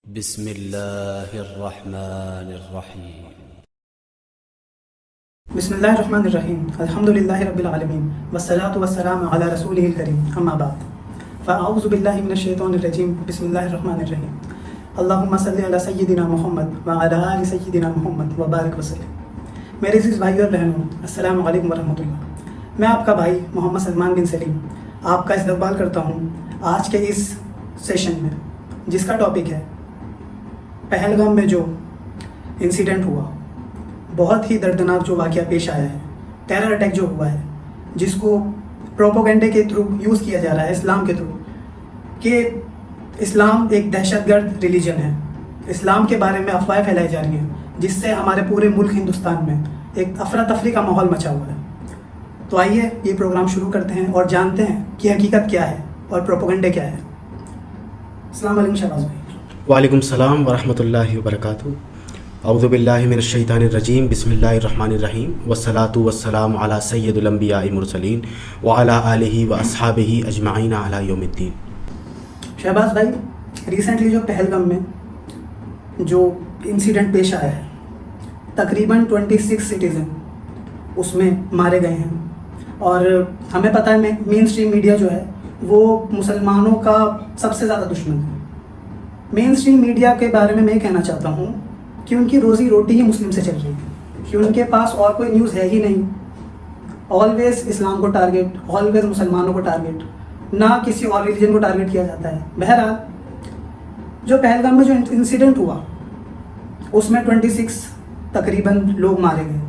बिस्मिल्लाहिर्रहमानिर्रहीम। बिस्मिल्लाहिर्रहमानिर्रहीम। अल्हम्दुलिल्लाहि रब्बिल आलमीन वस्सलातु वस्सलामु अला रसूलिहिल करीम। अम्मा बाद फ़अऊज़ु बिल्लाहि मिनश शैतानिर रजीम। बिस्मिल्लाहिर्रहमानिर्रहीम। अल्लाहुम्मा सल्लि अला सय्यिदिना मुहम्मद व अला आलि सय्यिदिना मुहम्मद व बारिक वसल्लिम। मेरे अज़ीज़ भाई और बहनों, अस्सलामु अलैकुम वरहमतुल्लाह। मैं आपका भाई मोहम्मद सलमान बिन सलीम आपका इस्तकबाल करता हूँ आज के इस सेशन में, जिसका टॉपिक है पहलगाम में जो इंसिडेंट हुआ, बहुत ही दर्दनाक जो वाक़या पेश आया है, टेरर अटैक जो हुआ है, जिसको प्रोपोगेंडे के थ्रू यूज़ किया जा रहा है इस्लाम के थ्रू, कि इस्लाम एक दहशतगर्द रिलीजन है। इस्लाम के बारे में अफवाहें फैलाई जा रही हैं, जिससे हमारे पूरे मुल्क हिंदुस्तान में एक अफरा तफरी का माहौल मचा हुआ है। तो आइए ये प्रोग्राम शुरू करते हैं और जानते हैं कि हकीकत क्या है और प्रोपोगेंडे क्या है। अस्सलाम वालेकुम शहबाज भाई। वालेकुम सलाम वरहमतुल्लाहि वबरकातुहू। औज़ु बिल्लाहि मिनश शैतानिर रजीम। बिस्मिल्लाहिर्रहमानिर्रहीम। वस्सलातु वस्सलामु अला सय्यिदिल अंबियाइ मुरसलीन व अला आलिहि व अस्हाबिहि अजमाइन अला यौमिद्दीन। शहबाज भाई, रिसेंटली जो पहलगाम में जो इंसिडेंट पेश आया है, तकरीबन 26 सिटीज़न उसमें मारे गए हैं, और हमें पता है मेन स्ट्रीम मीडिया जो है वो मुसलमानों का सबसे ज़्यादा दुश्मन है। मेन स्ट्रीम मीडिया के बारे में मैं कहना चाहता हूँ कि उनकी रोज़ी रोटी ही मुस्लिम से चल रही है, कि उनके पास और कोई न्यूज़ है ही नहीं। ऑलवेज़ इस्लाम को टारगेट, ऑलवेज़ मुसलमानों को टारगेट, ना किसी और रिलीजन को टारगेट किया जाता है। बहरहाल, जो पहलगाम में जो इंसिडेंट हुआ उसमें 26 तकरीबन लोग मारे गए,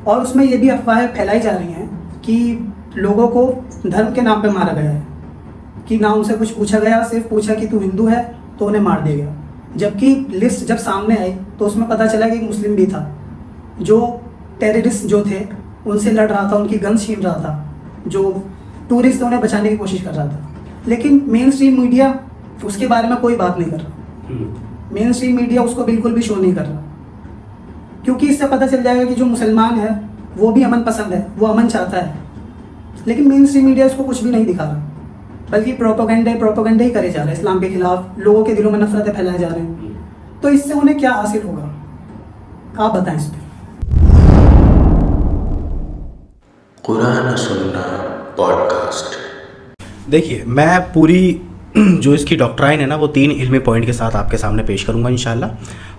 और उसमें ये भी अफवाहें फैलाई जा रही हैं कि लोगों को धर्म के नाम पे मारा गया है, कि ना उनसे कुछ पूछा गया, सिर्फ पूछा कि तू हिंदू है तो उन्हें मार दिया गया। जबकि लिस्ट जब सामने आई तो उसमें पता चला कि एक मुस्लिम भी था जो टेररिस्ट जो थे उनसे लड़ रहा था, उनकी गन्स छीन रहा था, जो टूरिस्ट उन्हें बचाने की कोशिश कर रहा था। लेकिन मेन स्ट्रीम मीडिया उसके बारे में कोई बात नहीं कर रहा। मेन स्ट्रीम मीडिया उसको बिल्कुल भी शो नहीं कर रहा, क्योंकि इससे पता चल जाएगा कि जो मुसलमान है वो भी अमन पसंद है, वो अमन चाहता है। लेकिन मेन स्ट्रीम मीडिया इसको कुछ भी नहीं दिखा रहा, बल्कि प्रोपोगेंडे ही करे जा रहे हैं इस्लाम के खिलाफ। लोगों के दिलों में नफरतें फैलाए जा रहे हैं। तो इससे उन्हें क्या हासिल होगा, आप बताएं इस पर। कुरान सुनना पॉडकास्ट। देखिए, मैं पूरी जो इसकी डॉक्ट्राइन है ना, वो 3 इल्मी पॉइंट के साथ आपके सामने पेश करूंगा इंशाल्लाह।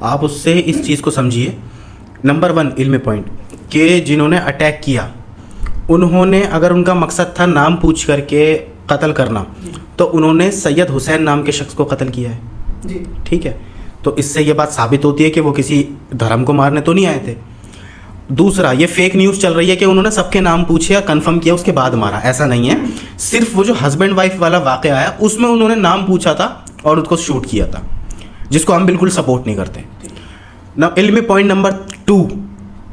आप उससे इस चीज़ को समझिए। नंबर 1 इल्मी पॉइंट, कि जिन्होंने अटैक किया उन्होंने, अगर उनका मकसद था नाम पूछ करके कत्ल करना, तो उन्होंने सैयद हुसैन नाम के शख्स को कत्ल किया है जी, ठीक है। तो इससे ये बात साबित होती है कि वो किसी धर्म को मारने तो नहीं आए थे। दूसरा, ये फेक न्यूज़ चल रही है कि उन्होंने सबके नाम पूछे या कंफर्म किया उसके बाद मारा। ऐसा नहीं है। सिर्फ वो जो हस्बैंड वाइफ वाला वाक़या है उसमें उन्होंने नाम पूछा था और उसको शूट किया था, जिसको हम बिल्कुल सपोर्ट नहीं करते ना। इल्मी पॉइंट नंबर 2,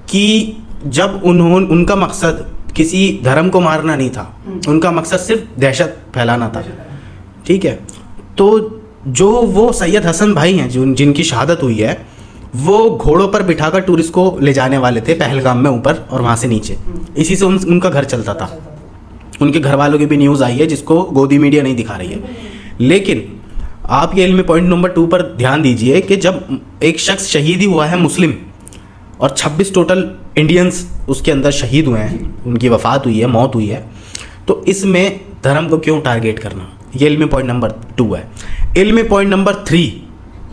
कि जब उनका मकसद किसी धर्म को मारना नहीं था, उनका मकसद सिर्फ दहशत फैलाना था, ठीक है। तो जो वो सैयद हसन भाई हैं जिनकी शहादत हुई है, वो घोड़ों पर बिठाकर टूरिस्ट को ले जाने वाले थे पहलगाम में ऊपर और वहाँ से नीचे। इसी से उनका घर चलता था। उनके घर वालों की भी न्यूज़ आई है, जिसको गोदी मीडिया नहीं दिखा रही है। लेकिन आप ये इल्मी पॉइंट नंबर 2 पर ध्यान दीजिए कि जब एक शख्स शहीद ही हुआ है मुस्लिम, और 26 टोटल इंडियंस उसके अंदर शहीद हुए हैं, उनकी वफ़ात हुई है, मौत हुई है, तो इसमें धर्म को क्यों टारगेट करना। ये इल्मी पॉइंट नंबर 2 है। इल्मी पॉइंट नंबर 3,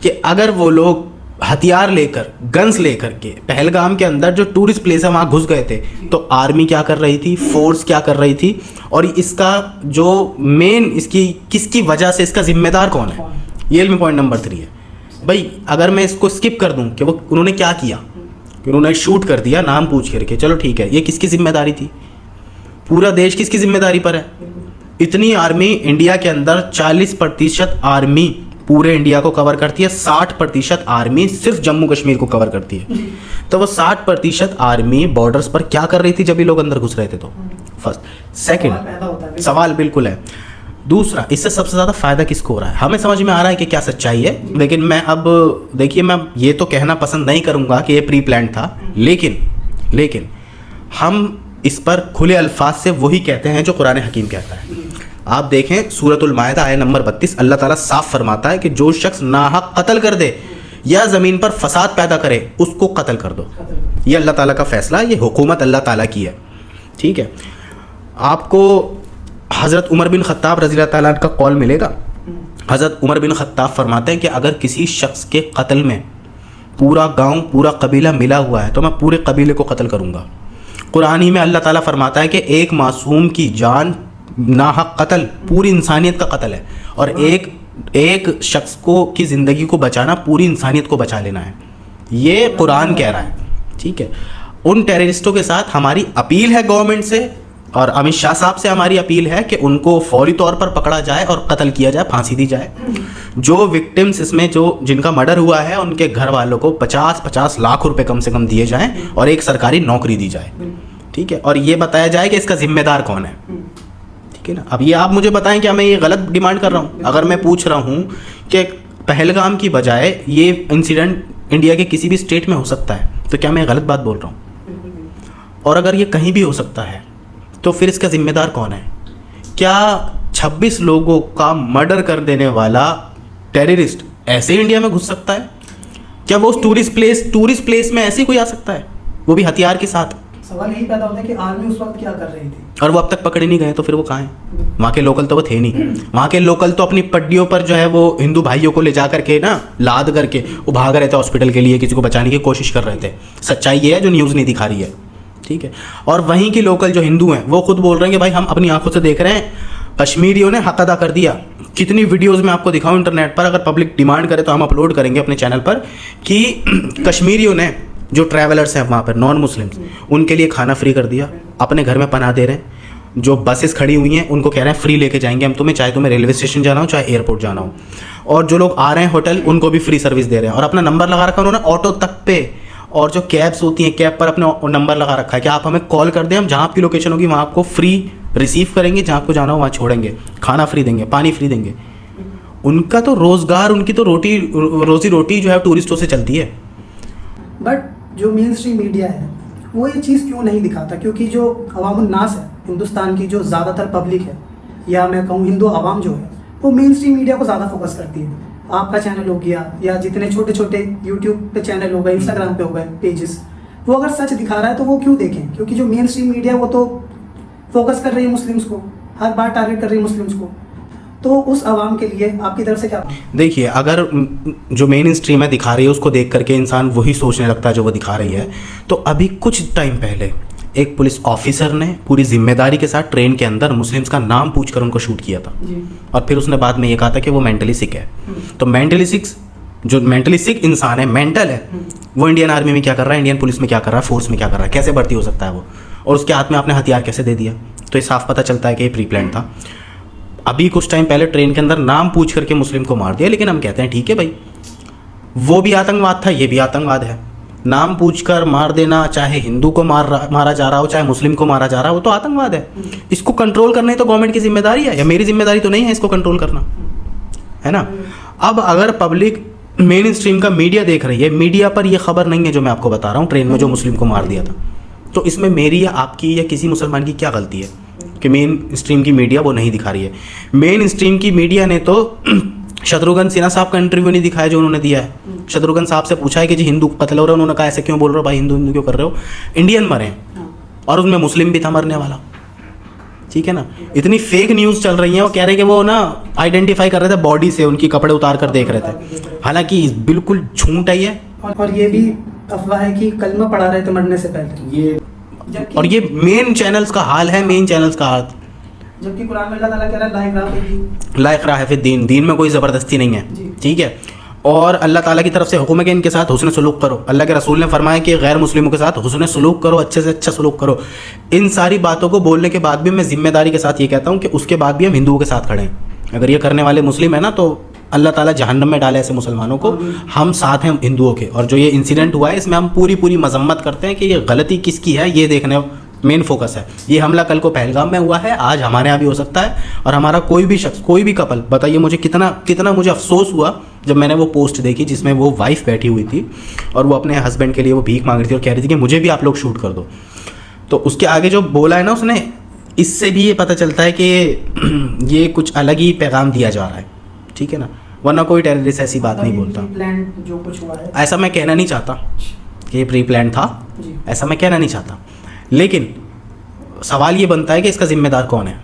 कि अगर वो लोग हथियार लेकर, गन्स लेकर के पहलगाम के अंदर जो टूरिस्ट प्लेस है वहाँ घुस गए थे, तो आर्मी क्या कर रही थी, फोर्स क्या कर रही थी, और इसका जो मेन इसकी किसकी वजह से, इसका जिम्मेदार कौन है, ये इल्मी पॉइंट नंबर 3 है। भाई, अगर मैं इसको स्किप कर दूँ कि वो उन्होंने क्या किया, उन्होंने शूट कर दिया नाम पूछ करके, चलो ठीक है, ये किसकी जिम्मेदारी थी, पूरा देश किसकी जिम्मेदारी पर है। इतनी आर्मी इंडिया के अंदर, 40% आर्मी पूरे इंडिया को कवर करती है, 60% आर्मी सिर्फ जम्मू कश्मीर को कवर करती है। तो वो 60% आर्मी बॉर्डर्स पर क्या कर रही थी जब ये लोग अंदर घुस रहे थे। तो फर्स्ट, सेकंड सवाल बिल्कुल है। दूसरा, इससे सबसे ज़्यादा फ़ायदा किसको हो रहा है। हमें समझ में आ रहा है कि क्या सच्चाई है, लेकिन मैं अब देखिए, मैं ये तो कहना पसंद नहीं करूँगा कि ये प्री प्लान था, लेकिन हम इस पर खुले अल्फाज से वही कहते हैं जो कुरान हकीम कहता है। आप देखें सूरतुल मायदा आयत नंबर 32, अल्लाह ताला साफ फरमाता है कि जो शख्स नाहक कत्ल कर दे या ज़मीन पर फसाद पैदा करे उसको कत्ल कर दो। ये अल्लाह ताला का फैसला, ये हुकूमत अल्लाह ताला की है, ठीक है। आपको हज़रत उमर बिन ख़त्ताब रज़ी अल्लाह ताला का कौल मिलेगा। हज़रत उमर बिन ख़त्ताब फरमाते हैं कि अगर किसी शख्स के कत्ल में पूरा गांव पूरा कबीला मिला हुआ है तो मैं पूरे कबीले को कत्ल करूँगा। कुरान ही में अल्लाह ताला फरमाता है कि एक मासूम की जान नाहक कत्ल पूरी इंसानियत का कत्ल है, और एक शख्स को की ज़िंदगी को बचाना पूरी इंसानियत को बचा लेना है। ये कुरान कह रहा है, ठीक है। उन टेररिस्टों के साथ हमारी अपील है गवर्नमेंट से, और अमित शाह साहब से हमारी अपील है कि उनको फौरी तौर पर पकड़ा जाए और कत्ल किया जाए, फांसी दी जाए। जो विक्टिम्स इसमें जो जिनका मर्डर हुआ है उनके घर वालों को 50-50 लाख रुपए कम से कम दिए जाएं और एक सरकारी नौकरी दी जाए, ठीक है। और ये बताया जाए कि इसका जिम्मेदार कौन है, ठीक है ना। अब ये आप मुझे बताएं क्या मैं ये गलत डिमांड कर रहा हूँ? अगर मैं पूछ रहा हूँ कि पहलगाम की बजाय ये इंसिडेंट इंडिया के किसी भी स्टेट में हो सकता है, तो क्या मैं गलत बात बोल रहा हूँ? और अगर ये कहीं भी हो सकता है तो फिर इसका जिम्मेदार कौन है? क्या 26 लोगों का मर्डर कर देने वाला टेररिस्ट ऐसे इंडिया में घुस सकता है? क्या वो टूरिस्ट प्लेस में ऐसे कोई आ सकता है, वो भी हथियार के साथ? सवाल यही पैदा होता है कि आर्मी उस वक्त क्या कर रही थी, और वो अब तक पकड़े नहीं गए, तो फिर वो कहाँ हैं? वहाँ के लोकल तो वो थे नहीं। वहाँ के लोकल तो अपनी पट्टियों पर जो है वो हिंदू भाइयों को ले जा करके ना लाद करके वो भाग रहे थे हॉस्पिटल के लिए, किसी को बचाने की कोशिश कर रहे थे। सच्चाई ये है जो न्यूज़ नहीं दिखा रही है, ठीक है। और वहीं के लोकल जो हिंदू हैं वो खुद बोल रहे हैं कि भाई हम अपनी आंखों से देख रहे हैं, कश्मीरियों ने हक अदा कर दिया। कितनी वीडियोस में आपको दिखाऊं इंटरनेट पर, अगर पब्लिक डिमांड करे तो हम अपलोड करेंगे अपने चैनल पर, कि कश्मीरियों ने जो ट्रैवलर्स हैं वहाँ पर नॉन मुस्लिम्स, उनके लिए खाना फ्री कर दिया, अपने घर में पनाह दे रहे हैं। जो बसेस खड़ी हुई हैं उनको कह रहे हैं फ्री लेके जाएंगे हम तुम्हें, चाहे तुम्हें रेलवे स्टेशन जाना हो चाहे एयरपोर्ट जाना हो। और जो लोग आ रहे हैं होटल उनको भी फ्री सर्विस दे रहे हैं, और अपना नंबर लगा रखा उन्होंने ऑटो तक पे। और जो कैब्स होती हैं कैब पर अपने नंबर लगा रखा है कि आप हमें कॉल कर दें, हम जहाँ आपकी लोकेशन होगी वहाँ आपको फ्री रिसीव करेंगे, जहाँ आपको जाना हो वहाँ छोड़ेंगे, खाना फ्री देंगे, पानी फ्री देंगे। उनका तो रोज़गार, उनकी तो रोजी रोटी जो है टूरिस्टों से चलती है। बट जो मेन स्ट्रीम मीडिया है वो ये चीज़ क्यों नहीं दिखाता? क्योंकि जो अवामुन नास है, हिंदुस्तान की जो ज़्यादातर पब्लिक है, या मैं कहूँ हिंदू आवाम जो है, वो मेन स्ट्रीम मीडिया को ज़्यादा फोकस करती है। आपका चैनल हो गया या जितने छोटे छोटे यूट्यूब पे चैनल हो गए, इंस्टाग्राम पे हो गए पेजेस, वो अगर सच दिखा रहा है तो वो क्यों देखें? क्योंकि जो मेन स्ट्रीम मीडिया वो तो फोकस कर रही है मुस्लिम्स को, हर बार टारगेट कर रही है मुस्लिम्स को। तो उस आवाम के लिए आपकी तरफ से क्या? देखिए, अगर जो मेन स्ट्रीम है दिखा रही है उसको देख करके इंसान वही सोचने लगता है जो वो दिखा रही है, तो अभी कुछ टाइम पहले एक पुलिस ऑफिसर ने पूरी जिम्मेदारी के साथ ट्रेन के अंदर मुस्लिम्स का नाम पूछकर उनको शूट किया था, और फिर उसने बाद में ये कहा था कि वो मेंटली सिक है। तो मेंटली सिक इंसान है, मेंटल है, वो इंडियन आर्मी में क्या कर रहा है, इंडियन पुलिस में क्या कर रहा है, फोर्स में क्या कर रहा है, कैसे भर्ती हो सकता है वो, और उसके हाथ में आपने हथियार कैसे दे दिया? तो ये साफ पता चलता है कि ये प्री प्लान था। अभी कुछ टाइम पहले ट्रेन के अंदर नाम पूछ करके मुस्लिम को मार दिया, लेकिन हम कहते हैं ठीक है भाई, वो भी आतंकवाद था, ये भी आतंकवाद है। नाम पूछकर मार देना, चाहे हिंदू को मारा जा रहा हो चाहे मुस्लिम को मारा जा रहा हो, वो तो आतंकवाद है। इसको कंट्रोल करना तो गवर्नमेंट की जिम्मेदारी है, या मेरी जिम्मेदारी तो नहीं है इसको कंट्रोल करना, है ना। अब अगर पब्लिक मेन स्ट्रीम का मीडिया देख रही है, मीडिया पर यह खबर नहीं है जो मैं आपको बता रहा हूँ, ट्रेन में जो मुस्लिम को मार दिया था, तो इसमें मेरी या आपकी या किसी मुसलमान की क्या गलती है कि मेन स्ट्रीम की मीडिया वो नहीं दिखा रही है? मेन स्ट्रीम की मीडिया ने तो शत्रुघ्न सिन्हा साहब का इंटरव्यू नहीं दिखाया जो उन्होंने दिया है। शत्रुघ्न साहब से पूछा है कि जी हिंदू कत्ल हो रहा है, उन्होंने कहा ऐसे क्यों बोल रहे हो भाई, हिंदू क्यों कर रहे हो, इंडियन मरे हैं, और उसमें मुस्लिम भी था मरने वाला, ठीक है ना। इतनी फेक न्यूज़ चल रही है, वो कह रहे हैं कि वो ना आइडेंटिफाई कर रहे थे बॉडी से, उनकी कपड़े उतार कर देख रहे थे, हालांकि बिल्कुल झूठ है ये। और ये भी अफवाह है कि कलमा पढ़ा रहे थे मरने से पहले, और ये मेन चैनल्स का हाल है, मेन चैनल्स का हाल। जबकि कुरान में अल्लाह ताला कह रहा है ला इकराह फिद्दीन, दीन में कोई ज़बरदस्ती नहीं है, ठीक है। और अल्लाह ताला की तरफ से हुक्म है कि इनके साथ हुस्न सलूक करो। अल्लाह के रसूल ने फरमाया कि गैर मुस्लिमों के साथ हुस्न सलूक करो, अच्छे से अच्छा सलूक करो। इन सारी बातों को बोलने के बाद भी मैं जिम्मेदारी के साथ ये कहता हूँ कि उसके बाद भी हम हिंदुओं के साथ खड़े हैं। अगर ये करने वाले मुस्लिम है ना, तो अल्लाह ताला जहन्नम में डाले ऐसे मुसलमानों को, हम साथ हैं हिंदुओं के। और जो ये इंसिडेंट हुआ है इसमें हम पूरी मजम्मत करते हैं कि ये गलती किसकी है, ये देखने मेन फोकस है। ये हमला कल को पहलगाम में हुआ है, आज हमारे यहाँ भी हो सकता है, और हमारा कोई भी शख्स, कोई भी कपल, बताइए मुझे कितना मुझे अफसोस हुआ जब मैंने वो पोस्ट देखी जिसमें वो वाइफ बैठी हुई थी और वो अपने हस्बैंड के लिए वो भीख मांग रही थी और कह रही थी कि मुझे भी आप लोग शूट कर दो। तो उसके आगे जो बोला है ना उसने, इससे भी ये पता चलता है कि ये कुछ अलग ही पैगाम दिया जा रहा है, ठीक है ना, वरना कोई टेररिस्ट ऐसी बात नहीं बोलता। प्लान जो कुछ हुआ है, ऐसा मैं कहना नहीं चाहता कि ये प्री प्लान था, जी। ऐसा मैं कहना नहीं चाहता, लेकिन सवाल ये बनता है कि इसका जिम्मेदार कौन है।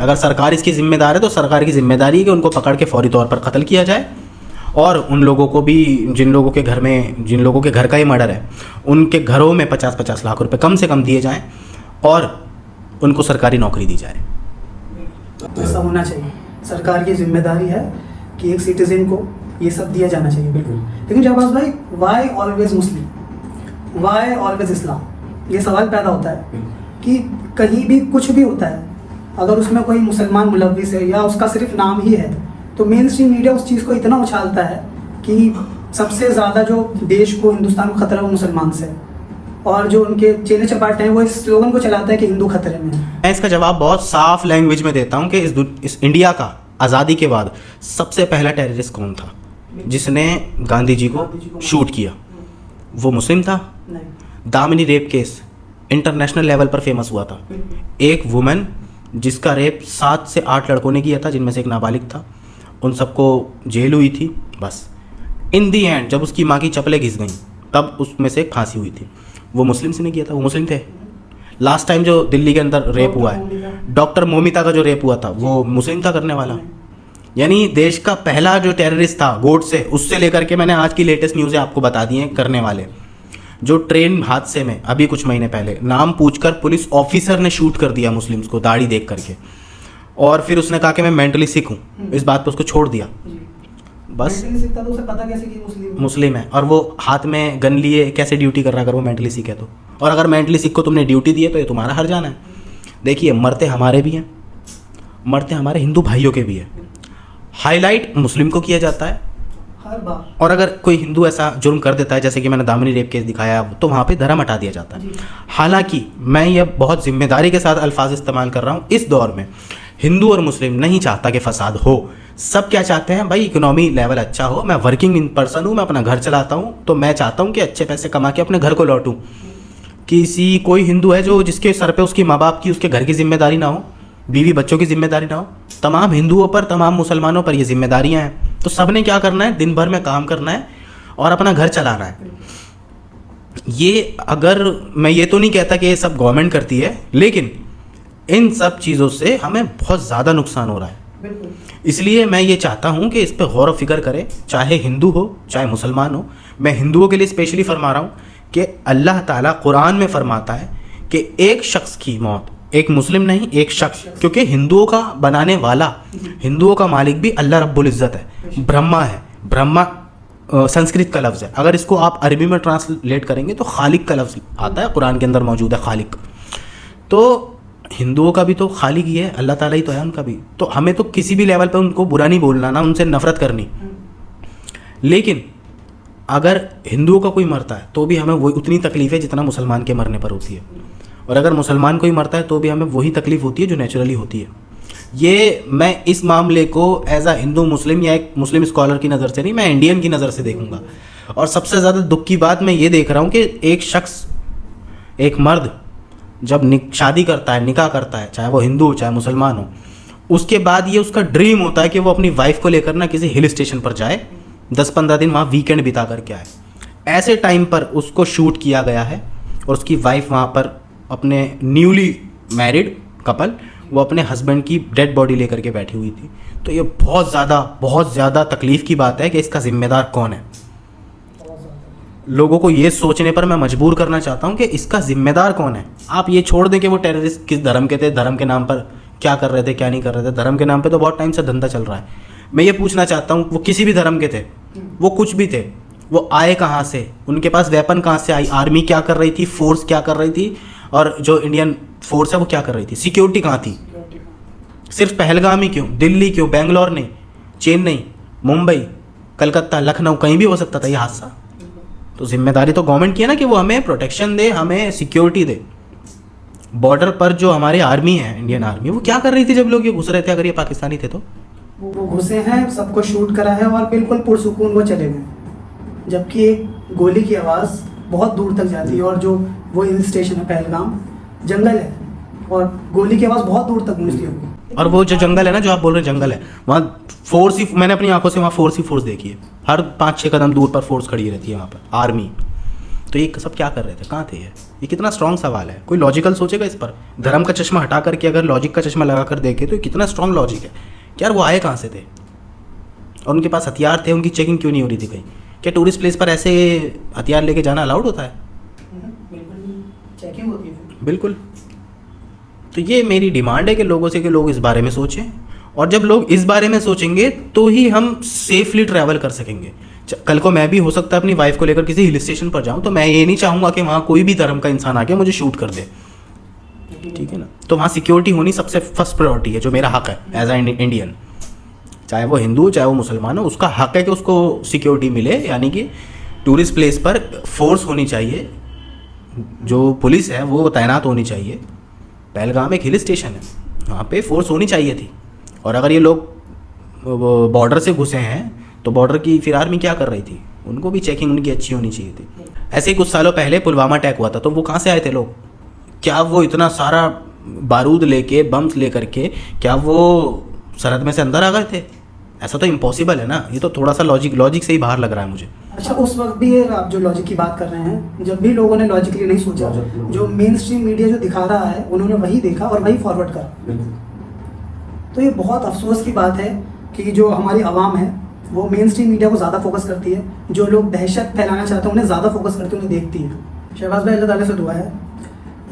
अगर सरकार इसकी जिम्मेदार है तो सरकार की जिम्मेदारी है कि उनको पकड़ के फौरी तौर पर कत्ल किया जाए, और उन लोगों को भी जिन लोगों के घर का ही मर्डर है, उनके घरों में 50-50 लाख रुपए कम से कम दिए जाएं और उनको सरकारी नौकरी दी जाए। ऐसा होना चाहिए, सरकार की जिम्मेदारी है कि एक सिटीजन को ये सब दिया जाना चाहिए, बिल्कुल। लेकिन शहबाज भाई, why always Muslim, why always Islam, ये सवाल पैदा होता है कि कहीं भी कुछ भी होता है, अगर उसमें कोई मुसलमान मुलव्विस है या उसका सिर्फ नाम ही है, तो मेन स्ट्रीम मीडिया उस चीज़ को इतना उछालता है कि सबसे ज़्यादा जो देश को, हिंदुस्तान को खतरा है वो मुसलमान से है, और जो उनके चेले चपाटे हैं वो इस स्लोगन को चलाता है कि हिंदू खतरे में है। मैं इसका जवाब बहुत साफ लैंग्वेज में देता हूँ कि इस इंडिया का आज़ादी के बाद सबसे पहला टेररिस्ट कौन था जिसने गांधी जी को शूट किया? वो मुस्लिम था। नहीं, Damini rape case international level पर फेमस हुआ था। एक वुमेन जिसका रेप 7 से 8 लड़कों ने किया था, जिनमें से एक नाबालिग था, उन सबको जेल हुई थी। बस इन दी एंड जब उसकी माँ की चप्पलें घिस गई तब उसमें से एक फांसी हुई थी। वो मुस्लिम से नहीं किया था, वो मुस्लिम थे। लास्ट टाइम जो दिल्ली के अंदर रेप हुआ है, डॉक्टर मोमिता का जो रेप हुआ था, वो मुस्लिम था करने वाला। यानी देश का पहला जो टेररिस्ट था गोडसे, उससे लेकर के मैंने आज की लेटेस्ट न्यूज़ें आपको बता दी हैं करने वाले। जो ट्रेन हादसे में अभी कुछ महीने पहले नाम पूछकर पुलिस ऑफिसर ने शूट कर दिया मुस्लिम्स को दाढ़ी देख करके, और फिर उसने कहा कि मैं मेंटली सिक हूँ, इस बात पर उसको छोड़ दिया। बस तो उसे पता कैसे कि मुस्लिम है, और वो हाथ में गन लिए कैसे ड्यूटी कर रहा है अगर वो मेंटली सिक है तो? और अगर मेंटली सिक को तुमने ड्यूटी दी है तो ये तुम्हारा हर जाना है। देखिए, मरते हमारे भी हैं, मरते हमारे हिंदू भाइयों के भी हैं। हाईलाइट मुस्लिम को किया जाता है, हर बार। और अगर कोई हिंदू ऐसा जुर्म कर देता है जैसे कि मैंने दामिनी रेप केस दिखाया, तो वहाँ पे धर्म हटा दिया जाता है। हालांकि मैं ये बहुत जिम्मेदारी के साथ अल्फाज इस्तेमाल कर रहा हूँ। इस दौर में हिंदू और मुस्लिम नहीं चाहता कि फसाद हो। सब क्या चाहते हैं भाई? इकोनॉमी लेवल अच्छा हो। मैं वर्किंग इन पर्सन हूँ, मैं अपना घर चलाता हूँ, तो मैं चाहता हूँ कि अच्छे पैसे कमा के अपने घर को लौटूँ। कोई हिंदू है जो जिसके सर पे उसकी माँ बाप की, उसके घर की जिम्मेदारी ना हो, बीवी बच्चों की जिम्मेदारी ना हो। तमाम हिंदुओं पर, तमाम मुसलमानों पर ये जिम्मेदारियां हैं। तो सब ने क्या करना है? दिन भर में काम करना है और अपना घर चलाना है। ये अगर मैं ये तो नहीं कहता कि ये सब गवर्नमेंट करती है, लेकिन इन सब चीज़ों से हमें बहुत ज़्यादा नुकसान हो रहा है। इसलिए मैं ये चाहता हूँ कि इस पर गौर व फिक्र करें, चाहे हिंदू हो चाहे मुसलमान हो। मैं हिंदुओं के लिए स्पेशली फरमा रहा हूँ कि अल्लाह ताला कुरान में फरमाता है कि एक शख्स की मौत, एक मुस्लिम नहीं, एक शख्स, क्योंकि हिंदुओं का बनाने वाला, हिंदुओं का मालिक भी अल्लाह रब्बुल इज़्ज़त है, ब्रह्मा है। ब्रह्मा संस्कृत का लफ्ज़ है, अगर इसको आप अरबी में ट्रांसलेट करेंगे तो खालिक का लफ्ज़ आता है, कुरान के अंदर मौजूद है खालिक। तो हिंदुओं का भी तो खालिक ही है, अल्लाह ताला ही तो है उनका भी। तो हमें तो किसी भी लेवल पे उनको बुरा नहीं बोलना, ना उनसे नफरत करनी। लेकिन अगर हिंदुओं का कोई मरता है तो भी हमें वही उतनी तकलीफ है जितना मुसलमान के मरने पर होती है, और अगर मुसलमान कोई मरता है तो भी हमें वही तकलीफ होती है जो नेचुरली होती है। ये मैं इस मामले को एज अ हिंदू मुस्लिम या एक मुस्लिम स्कॉलर की नज़र से नहीं, मैं इंडियन की नज़र से देखूंगा। और सबसे ज़्यादा दुख की बात मैं ये देख रहा हूँ कि एक शख्स, एक मर्द जब शादी करता है, निकाह करता है, चाहे वो हिंदू हो चाहे मुसलमान हो, उसके बाद ये उसका ड्रीम होता है कि वो अपनी वाइफ को लेकर ना किसी हिल स्टेशन पर जाए, 10-15 दिन वहाँ वीकेंड बिता करके आए। ऐसे टाइम पर उसको शूट किया गया है और उसकी वाइफ वहाँ पर अपने न्यूली मैरिड कपल, वो अपने हस्बैंड की डेड बॉडी लेकर के बैठी हुई थी। तो ये बहुत ज़्यादा तकलीफ़ की बात है कि इसका ज़िम्मेदार कौन है। लोगों को ये सोचने पर मैं मजबूर करना चाहता हूँ कि इसका ज़िम्मेदार कौन है। आप ये छोड़ दें कि वो टेररिस्ट किस धर्म के थे, धर्म के नाम पर क्या कर रहे थे, क्या नहीं कर रहे थे। धर्म के नाम पे तो बहुत टाइम से धंधा चल रहा है। मैं ये पूछना चाहता हूँ, वो किसी भी धर्म के थे, वो कुछ भी थे, वो आए कहाँ से, उनके पास वेपन कहाँ से आई, आर्मी क्या कर रही थी, फोर्स क्या कर रही थी, और जो इंडियन फोर्स है वो क्या कर रही थी, सिक्योरिटी कहाँ थी। सिर्फ पहलगाम ही क्यों, दिल्ली क्यों, बेंगलोर नहीं, चेन्नई, मुंबई, कलकत्ता, लखनऊ, कहीं भी हो सकता था ये हादसा। तो जिम्मेदारी तो गवर्नमेंट की है ना कि वो हमें प्रोटेक्शन दे, हमें सिक्योरिटी दे। बॉर्डर पर जो हमारी आर्मी है, इंडियन आर्मी, वो क्या कर रही थी जब लोग ये घुस रहे थे? अगर ये पाकिस्तानी थे तो वो घुसे हैं, सबको शूट करा है और बिल्कुल पुरसुकून वो चले गए, जबकि एक गोली की आवाज़ बहुत दूर तक जाती है। और जो वो हिल स्टेशन है पहलगाम, जंगल है, और गोली की आवाज़ बहुत दूर तक गूंजती होगी। और वो जो जंगल है ना, जो आप बोल रहे हैं जंगल है, वहाँ फोर्स ही, मैंने अपनी आंखों से वहाँ फोर्स ही फोर्स देखी है। हर 5-6 कदम दूर पर फोर्स खड़ी रहती है वहाँ पर, आर्मी। तो ये सब क्या कर रहे थे, कहाँ थे ये कितना स्ट्रॉन्ग सवाल है। कोई लॉजिकल सोचेगा इस पर? धर्म का चश्मा हटा करके अगर लॉजिक का चश्मा लगा कर देखे तो ये कितना स्ट्रॉन्ग लॉजिक है कि यार वो आए कहाँ से थे और उनके पास हथियार थे, उनकी चेकिंग क्यों नहीं हो रही थी कहीं? क्या टूरिस्ट प्लेस पर ऐसे हथियार लेके जाना अलाउड होता है? बिल्कुल चेकिंग होती है। बिल्कुल। तो ये मेरी डिमांड है कि लोगों से कि लोग इस बारे में सोचें, और जब लोग इस बारे में सोचेंगे तो ही हम सेफली ट्रैवल कर सकेंगे। कल को मैं भी हो सकता है अपनी वाइफ को लेकर किसी हिल स्टेशन पर जाऊं, तो मैं ये नहीं चाहूँगा कि वहाँ कोई भी धर्म का इंसान आके मुझे शूट कर दे, ठीक है ना। तो वहाँ सिक्योरिटी होनी सबसे फर्स्ट प्रायोरिटी है, जो मेरा हक है एज ए इंडियन। चाहे वो हिंदू चाहे वो मुसलमान हो, उसका हक है कि उसको सिक्योरिटी मिले। यानी कि टूरिस्ट प्लेस पर फोर्स होनी चाहिए, जो पुलिस है वो तैनात होनी चाहिए। पहलगाम एक हिल स्टेशन है, वहाँ पे फोर्स होनी चाहिए थी। और अगर ये लोग बॉर्डर से घुसे हैं तो बॉर्डर की फिर आर्मी क्या कर रही थी? उनको भी चेकिंग उनकी अच्छी होनी चाहिए थी। ऐसे ही कुछ सालों पहले पुलवामा अटैक हुआ था, तो वो कहाँ से आए थे लोग? क्या वो इतना सारा बारूद लेके, बम्स लेकर के, क्या वो सरहद में से अंदर आ गए थे? ऐसा तो इम्पॉसिबल है ना। ये तो थोड़ा सा लॉजिक से ही बाहर लग रहा है मुझे। अच्छा, उस वक्त भी ये आप जो लॉजिक की बात कर रहे हैं, जब भी लोगों ने लॉजिकली नहीं सोचा, जो मेन स्ट्रीम मीडिया जो दिखा रहा है उन्होंने वही देखा और वही फॉरवर्ड करा। तो ये बहुत अफसोस की बात है कि जो हमारी आवाम है वो मेन स्ट्रीम मीडिया को ज़्यादा फोकस करती है, जो लोग दहशत फैलाना चाहते हैं उन्हें ज़्यादा फोकस करती है, उन्हें देखती है। शहबाज भाई, अल्लाह ताला से दुआ है,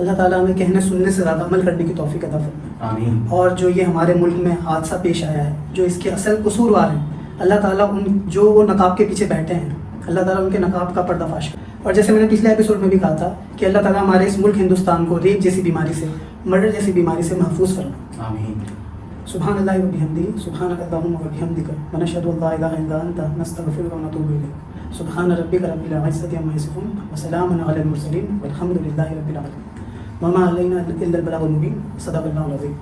अल्लाह ताला हमें कहने सुनने से ज़्यादा अमल करने की तौफीक अता फरमाए। आमीन। और जो ये हमारे मुल्क में हादसा पेश आया है, जो इसके असल कसूरवार हैं, अल्लाह ताला उन जो वो नकाब के पीछे बैठे हैं, अल्लाह ताला उनके नकाब का पर्दाफाश करे। और जैसे मैंने पिछले एपिसोड में भी कहा था कि अल्लाह ताला हमारे इस मुल्क हिंदुस्तान को रेप जैसी बीमारी से, मर्डर जैसी बीमारी से महफूज फरमाए। आमीन। सुभान अल्लाह व बिहम्दिही, सुभानक अल्लाहुम्मा व बिहम्दिका, व नशहदु अल्ला इलाहा इल्ला अंता, नस्तगफिरुका व नतूबु इलैक। सुभान रब्बिका रब्बिल इज्जति अम्मा यसिफून, व सलामुन अलल मुरसलीन, वल्हम्दुलिल्लाहि रब्बिल आलमीन। वमा अलैना इल्लल बलागुल मुबीन। सदक़ल्लाहुल अज़ीम।